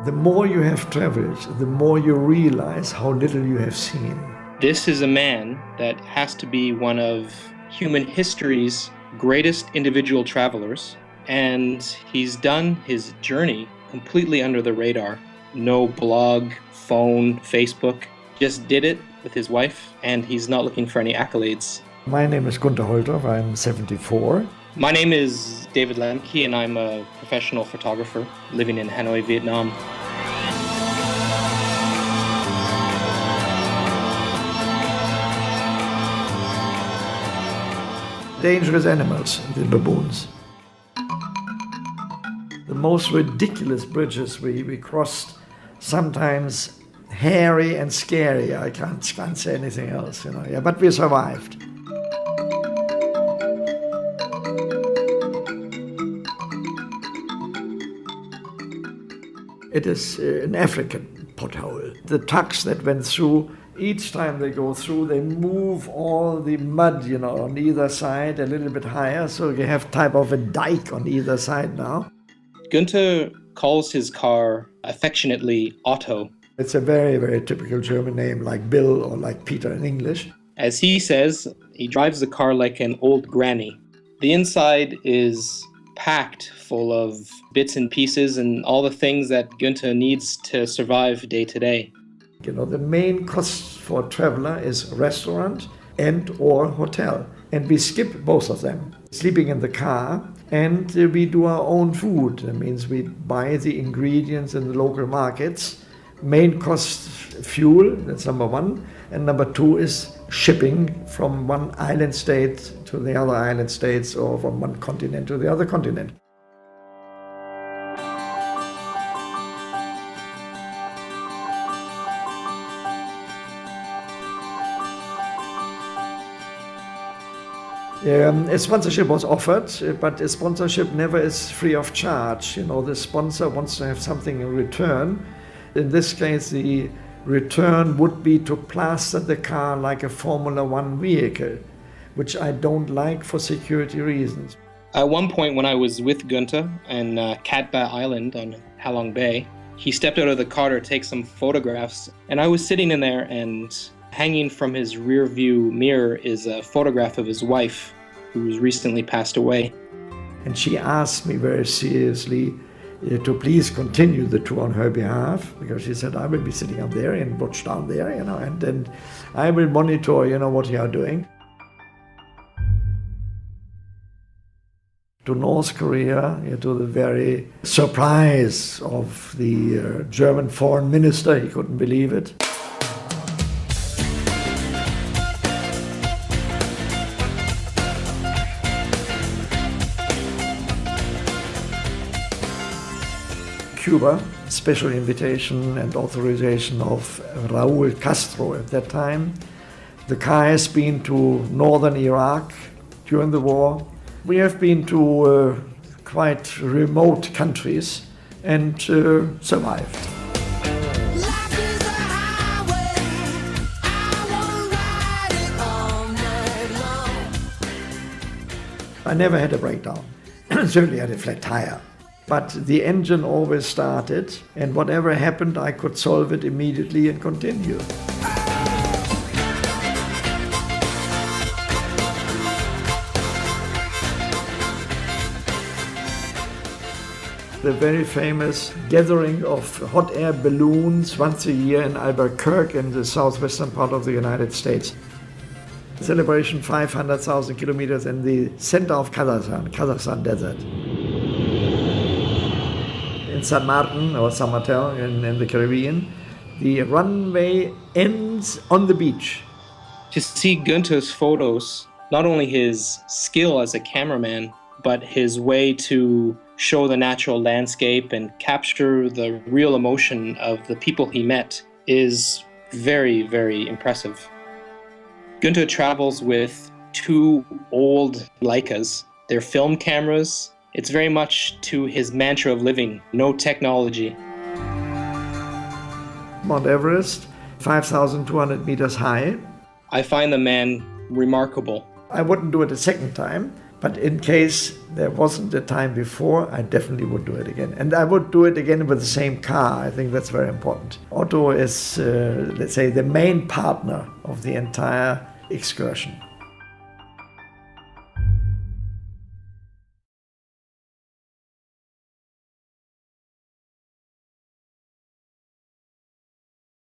The more you have traveled, the more you realize how little you have seen. This is a man that has to be one of human history's greatest individual travelers, and he's done his journey completely under the radar. No blog, phone, Facebook, just did it with his wife, and he's not looking for any accolades. My name is Gunther Holtorf, I'm 74. My name is David Lemke, and I'm a professional photographer living in Hanoi, Vietnam. Dangerous animals, the baboons. The most ridiculous bridges we crossed, sometimes hairy and scary. I can't say anything else, Yeah, but we survived. It is an African pothole. The trucks that went through, each time they go through, they move all the mud, on either side a little bit higher. So you have type of a dike on either side now. Gunther calls his car affectionately Otto. It's a very, very typical German name, like Bill or like Peter in English. As he says, he drives the car like an old granny. The inside is packed full of bits and pieces and all the things that Gunther needs to survive day to day. The main cost for a traveler is restaurant and or hotel. And we skip both of them. Sleeping in the car, and we do our own food. That means we buy the ingredients in the local markets. Main cost, fuel, that's number one. And number two is shipping from one island state to the other island states, or from one continent to the other continent. A sponsorship was offered, but a sponsorship never is free of charge. The sponsor wants to have something in return. In this case, the return would be to plaster the car like a Formula One vehicle, which I don't like for security reasons. At one point when I was with Gunther in Cat Ba Island on Halong Bay, he stepped out of the car to take some photographs, and I was sitting in there, and hanging from his rear view mirror is a photograph of his wife, who's recently passed away. And she asked me very seriously to please continue the tour on her behalf, because she said, I will be sitting up there and watch down there, and then I will monitor, what you are doing. To North Korea, to the very surprise of the German foreign minister, he couldn't believe it. Cuba, special invitation and authorization of Raúl Castro at that time. The car has been to northern Iraq during the war. We have been to quite remote countries and survived. I never had a breakdown. Certainly had a flat tire. But the engine always started, and whatever happened, I could solve it immediately and continue. The very famous gathering of hot air balloons once a year in Albuquerque in the southwestern part of the United States. Celebration 500,000 kilometers in the center of Kazakhstan desert. In San Martin or San Mateo in the Caribbean, the runway ends on the beach. To see Gunther's photos, not only his skill as a cameraman, but his way to show the natural landscape and capture the real emotion of the people he met is very, very impressive. Gunther travels with two old Leicas. They're film cameras. It's very much to his mantra of living, no technology. Mount Everest, 5,200 meters high. I find the man remarkable. I wouldn't do it a second time, But in case there wasn't a time before, I definitely would do it again. And I would do it again with the same car. I think that's very important. Otto is, let's say, the main partner of the entire excursion.